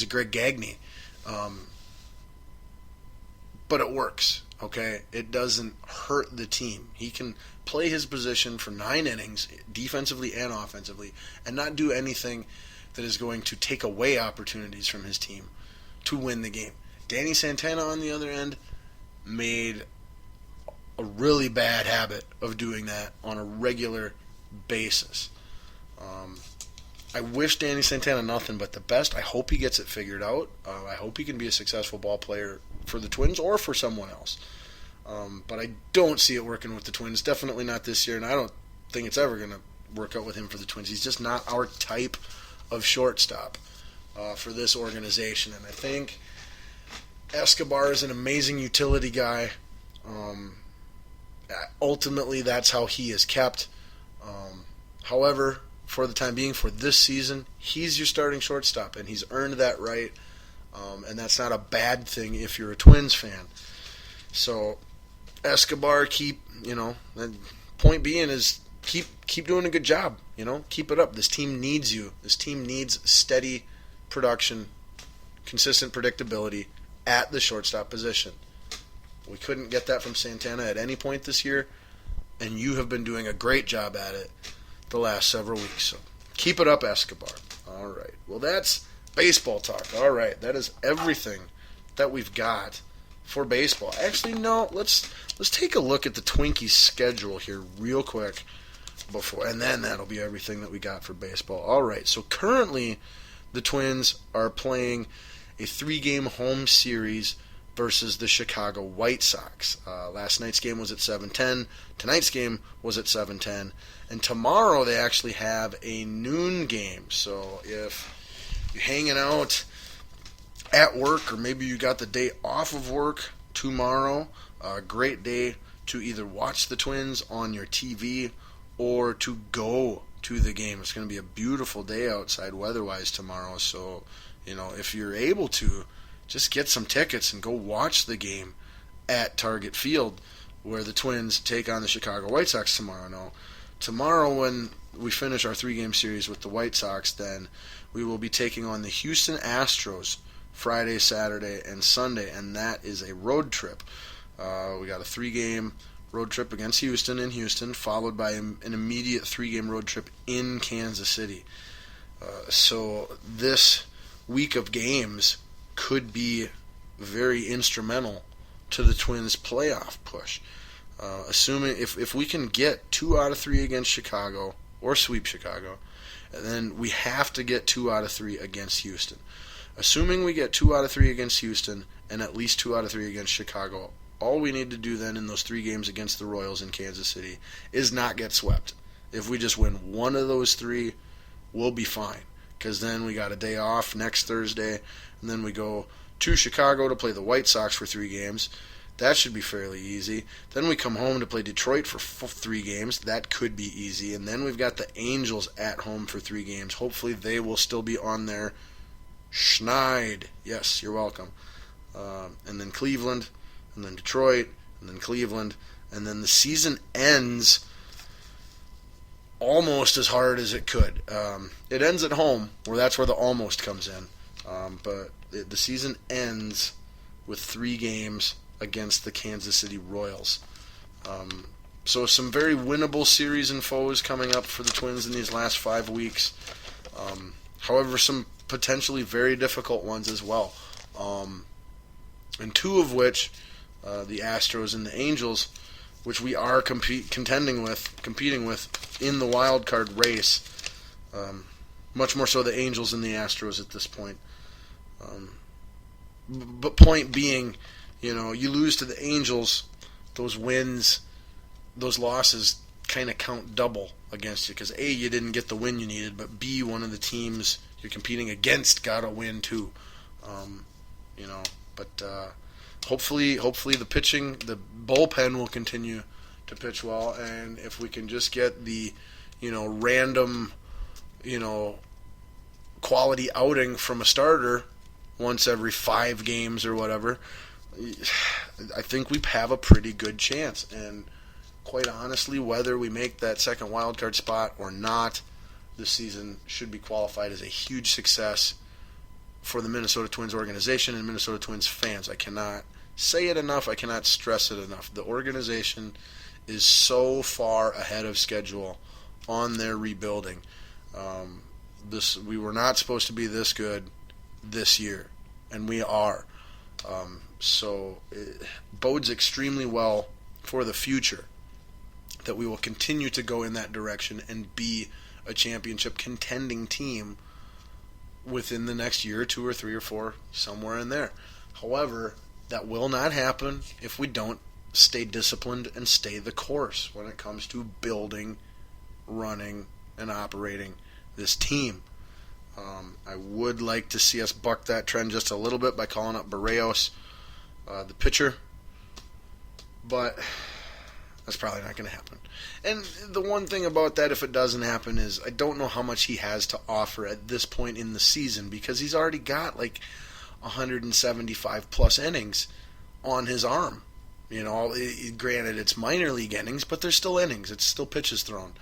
a Greg Gagne. But it works, okay? It doesn't hurt the team. He can play his position for 9 innings, defensively and offensively, and not do anything that is going to take away opportunities from his team to win the game. Danny Santana, on the other end, made a really bad habit of doing that on a regular basis. I wish Danny Santana nothing but the best. I hope he gets it figured out. I hope he can be a successful ball player for the Twins or for someone else. But I don't see it working with the Twins. Definitely not this year, and I don't think it's ever going to work out with him for the Twins. He's just not our type of shortstop for this organization. And I think Escobar is an amazing utility guy. Ultimately, that's how he is kept. However, for the time being, for this season, he's your starting shortstop, and he's earned that right. And that's not a bad thing if you're a Twins fan. So, Escobar, point being is keep doing a good job. Keep it up. This team needs you. This team needs steady production, consistent predictability at the shortstop position. We couldn't get that from Santana at any point this year, and you have been doing a great job at it the last several weeks. So keep it up, Escobar. All right. Well, that's baseball talk. All right. That is everything that we've got for baseball. Actually, no. Let's take a look at the Twinkies schedule here real quick and then that'll be everything that we got for baseball. All right. So currently, the Twins are playing a 3-game home series versus the Chicago White Sox. Last night's game was at 7:10. Tonight's game was at 7:10. And tomorrow they actually have a noon game. So if you're hanging out at work, or maybe you got the day off of work tomorrow, a great day to either watch the Twins on your TV or to go to the game. It's going to be a beautiful day outside weather-wise tomorrow. So, if you're able to, just get some tickets and go watch the game at Target Field where the Twins take on the Chicago White Sox tomorrow. Now, tomorrow when we finish our 3-game series with the White Sox, then we will be taking on the Houston Astros Friday, Saturday, and Sunday, and that is a road trip. We got a 3-game road trip against Houston in Houston, followed by an immediate 3-game road trip in Kansas City. So this week of games could be very instrumental to the Twins' playoff push. Assuming if we can get 2 out of 3 against Chicago or sweep Chicago, then we have to get 2 out of 3 against Houston. Assuming we get 2 out of 3 against Houston and at least 2 out of 3 against Chicago, all we need to do then in those 3 games against the Royals in Kansas City is not get swept. If we just win 1 of those 3, we'll be fine. Because then we got a day off next Thursday, and then we go to Chicago to play the White Sox for 3 games. That should be fairly easy. Then we come home to play Detroit for 3 games. That could be easy. And then we've got the Angels at home for 3 games. Hopefully they will still be on their schneid. Yes, you're welcome. And then Cleveland, and then Detroit, and then Cleveland. And then the season ends almost as hard as it could. It ends at home, where that's where the almost comes in. But the season ends with 3 games against the Kansas City Royals. So some very winnable series and foes coming up for the Twins in these last 5 weeks. However, some potentially very difficult ones as well. And 2 of which, the Astros and the Angels, which we are competing with in the wild card race. Much more so the Angels and the Astros at this point. But point being, you lose to the Angels, those wins, those losses kind of count double against you because A, you didn't get the win you needed, but B, one of the teams you're competing against got a win too. But hopefully the pitching, the bullpen will continue to pitch well, and if we can just get the random quality outing from a starter once every 5 games or whatever, I think we have a pretty good chance. And quite honestly, whether we make that second wild card spot or not, this season should be qualified as a huge success for the Minnesota Twins organization and Minnesota Twins fans. I cannot say it enough. I cannot stress it enough. The organization is so far ahead of schedule on their rebuilding. We were not supposed to be this good this year, and we are. So it bodes extremely well for the future that we will continue to go in that direction and be a championship contending team within the next year or 2 or 3 or 4, somewhere in there. However, that will not happen if we don't stay disciplined and stay the course when it comes to building, running, and operating this team. I would like to see us buck that trend just a little bit by calling up Barrios, the pitcher, but that's probably not going to happen. And the one thing about that, if it doesn't happen, is I don't know how much he has to offer at this point in the season, because he's already got like 175 plus innings on his arm. You know, granted it's minor league innings, but they're still innings. It's still pitches thrown.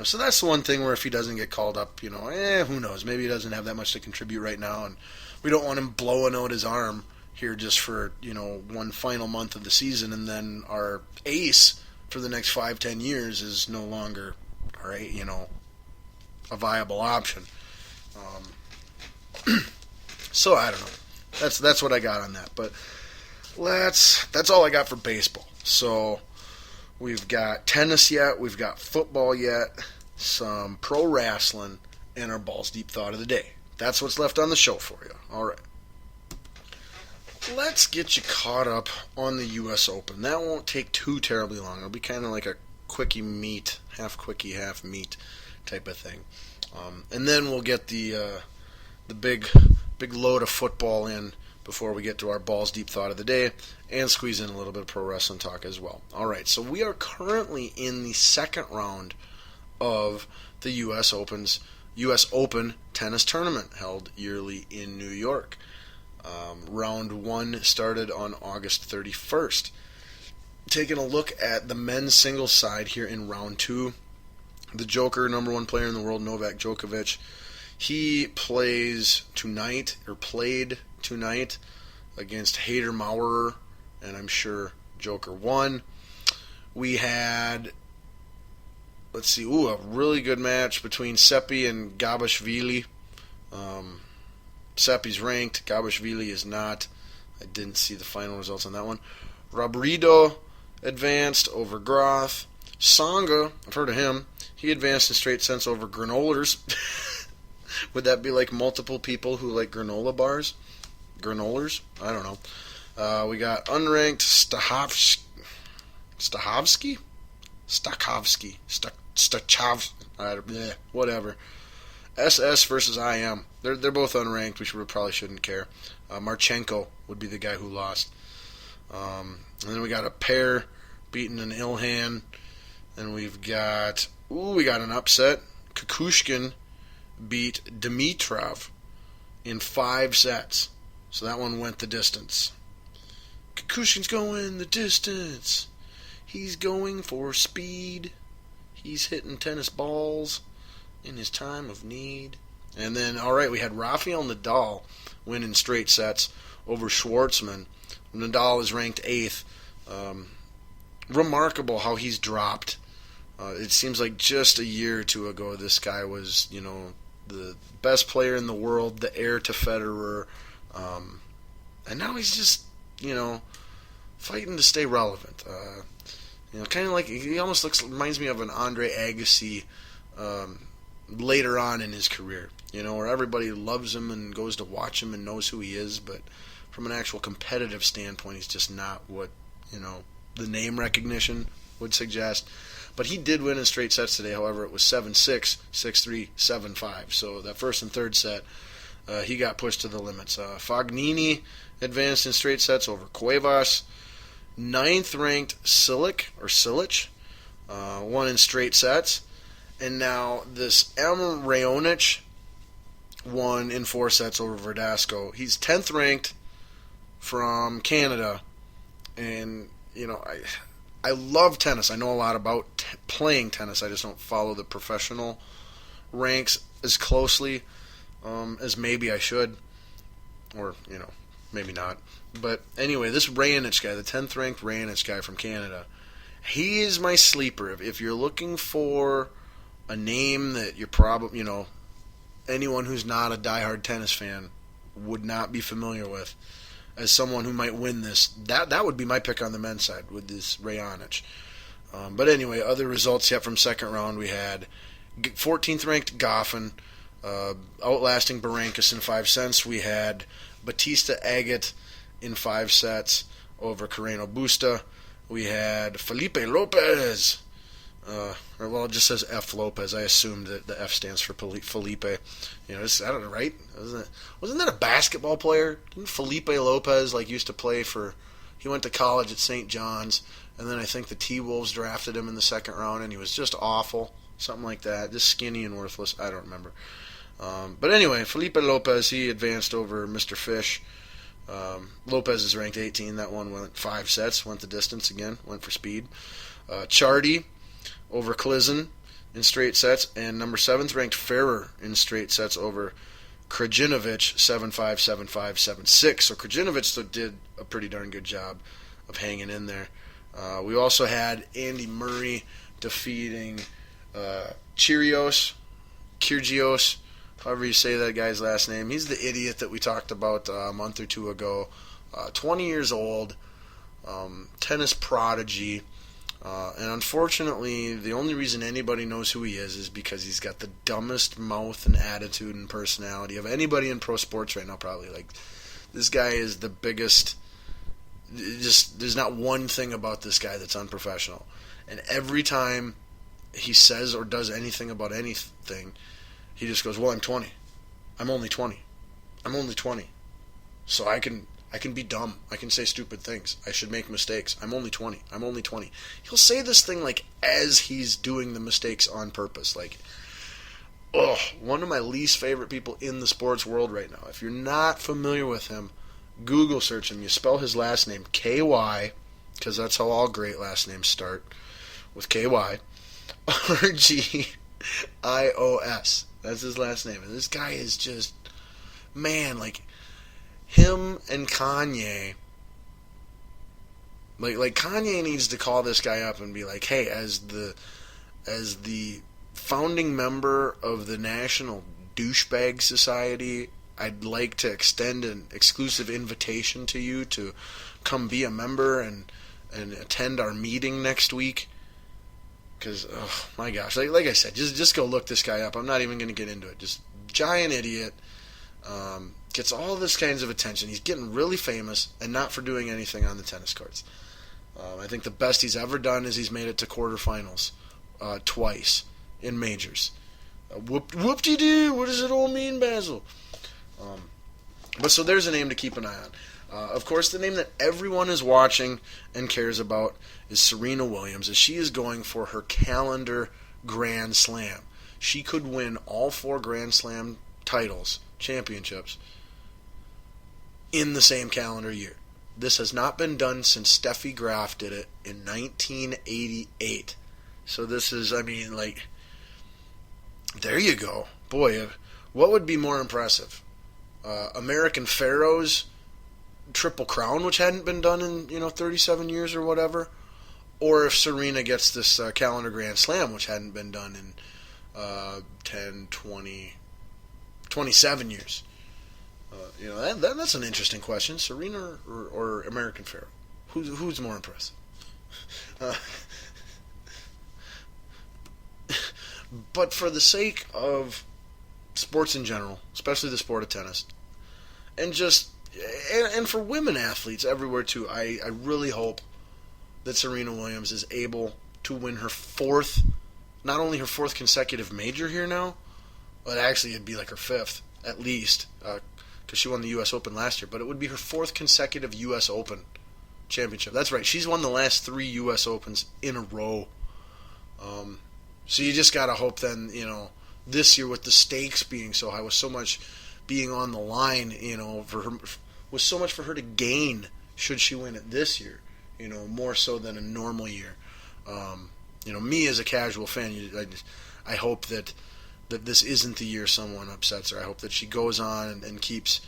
So that's the one thing where if he doesn't get called up, who knows? Maybe he doesn't have that much to contribute right now, and we don't want him blowing out his arm here just for, one final month of the season, and then our ace for the next 5-10 years is no longer, a viable option. So I don't know. That's what I got on that. But that's all I got for baseball. So we've got tennis yet, we've got football yet, some pro wrestling, and our Balls Deep Thought of the Day. That's what's left on the show for you. All right. Let's get you caught up on the U.S. Open. That won't take too terribly long. It'll be kind of like a quickie meat, half quickie, half meat type of thing. And then we'll get the big load of football in before we get to our Balls Deep Thought of the Day and squeeze in a little bit of pro wrestling talk as well. All right, so we are currently in the second round of the U.S. Open tennis tournament held yearly in New York. Round 1 started on August 31st. Taking a look at the men's singles side here in round 2, the Joker, number 1 player in the world, Novak Djokovic, he played tonight against Hayder Maurer, and I'm sure Joker won. We had, a really good match between Seppi and Gabashvili. Seppi's ranked, Gabashvili is not. I didn't see the final results on that one. Robredo advanced over Groth. Tsonga, I've heard of him. He advanced in straight sets over Granolers. Would that be like multiple people who like granola bars? Granolers? I don't know. We got unranked whatever. SS versus IM. They're both unranked. We probably shouldn't care. Marchenko would be the guy who lost. And then we got a pair beating an Ilhan. And we got an upset. Kukushkin beat Dimitrov in 5 sets. So that one went the distance. Kukushkin's going the distance. He's going for speed. He's hitting tennis balls in his time of need. And then, we had Rafael Nadal winning straight sets over Schwartzman. Nadal is ranked 8th. Remarkable how he's dropped. It seems like just a year or two ago, this guy was, the best player in the world, the heir to Federer. And now he's just, fighting to stay relevant. Kind of like, he almost reminds me of an Andre Agassi later on in his career, where everybody loves him and goes to watch him and knows who he is, but from an actual competitive standpoint, he's just not what, the name recognition would suggest. But he did win in straight sets today. However, it was 7-6, 6-3, 7-5. So that first and third set, he got pushed to the limits. Fognini advanced in straight sets over Cuevas. 9th-ranked Cilic won in straight sets. And now this M. Raonic won in 4 sets over Verdasco. He's 10th ranked from Canada. And, I love tennis. I know a lot about playing tennis. I just don't follow the professional ranks as closely. as maybe I should, or maybe not. But anyway, this Raonic guy, the 10th ranked Raonic guy from Canada, he is my sleeper. If you're looking for a name that you're probably, anyone who's not a diehard tennis fan would not be familiar with, as someone who might win this, that would be my pick on the men's side with this Raonic. But anyway, other results yet from second round, we had 14th ranked Goffin outlasting Berankis in 5 sets. We had Batista Agut in 5 sets over Carreno Busta. We had Felipe Lopez. Well, it just says F. Lopez. I assumed that the F stands for Felipe. I don't know, right? Wasn't that a basketball player? Didn't Felipe Lopez used to play for? He went to college at St. John's, and then I think the T-Wolves drafted him in the second round, and he was just awful, something like that, just skinny and worthless. I don't remember. But anyway, Felipe Lopez, he advanced over Mr. Fish. Lopez is ranked 18. That one went 5 sets, went the distance again, went for speed. Chardy over Klizin in straight sets, and number 7th ranked Ferrer in straight sets over Krajinovic 7-5, 7-5, 7-6. So Krajinovic did a pretty darn good job of hanging in there. We also had Andy Murray defeating Kyrgios, however you say that guy's last name. He's the idiot that we talked about a month or two ago. 20 years old, tennis prodigy. And unfortunately, the only reason anybody knows who he is because he's got the dumbest mouth and attitude and personality of anybody in pro sports right now, probably. This guy is the biggest. There's not one thing about this guy that's unprofessional. And every time he says or does anything about anything, he just goes, well, I'm 20. I'm only 20. I'm only 20. So I can be dumb. I can say stupid things. I should make mistakes. I'm only 20. I'm only 20. He'll say this thing as he's doing the mistakes on purpose. One of my least favorite people in the sports world right now. If you're not familiar with him, Google search him. You spell his last name K-Y, because that's how all great last names start, with K-Y, R-G-I-O-S. That's his last name. And this guy is just, man, him and Kanye, Kanye needs to call this guy up and be like, hey, as the founding member of the National Douchebag Society, I'd like to extend an exclusive invitation to you to come be a member and attend our meeting next week. Because, oh my gosh, like I said, just go look this guy up. I'm not even going to get into it. Just giant idiot. Gets all this kinds of attention. He's getting really famous, and not for doing anything on the tennis courts. I think the best he's ever done is he's made it to quarterfinals twice in majors. Whoop-de-doo! What does it all mean, Basil? But so there's a name to keep an eye on. Of course, the name that everyone is watching and cares about is Serena Williams, as she is going for her calendar Grand Slam. She could win all 4 Grand Slam titles, championships, in the same calendar year. This has not been done since Steffi Graf did it in 1988. So this is, there you go. Boy, what would be more impressive? American Pharaohs Triple Crown, which hadn't been done in 37 years or whatever, or if Serena gets this calendar Grand Slam, which hadn't been done in 10, 20, 27 years. That's an interesting question. Serena or American Pharaoh? Who's more impressive? But for the sake of sports in general, especially the sport of tennis, and for women athletes everywhere too, I really hope that Serena Williams is able to win her not only her 4th consecutive major here now, but actually it'd be her 5th at least, because she won the U.S. Open last year, but it would be her 4th consecutive U.S. Open championship. That's right, she's won the last 3 U.S. Opens in a row. So you just got to hope then, this year with the stakes being so high, with so much being on the line, for her, with so much for her to gain should she win it this year, more so than a normal year. Me as a casual fan, I hope that that this isn't the year someone upsets her. I hope that she goes on and keeps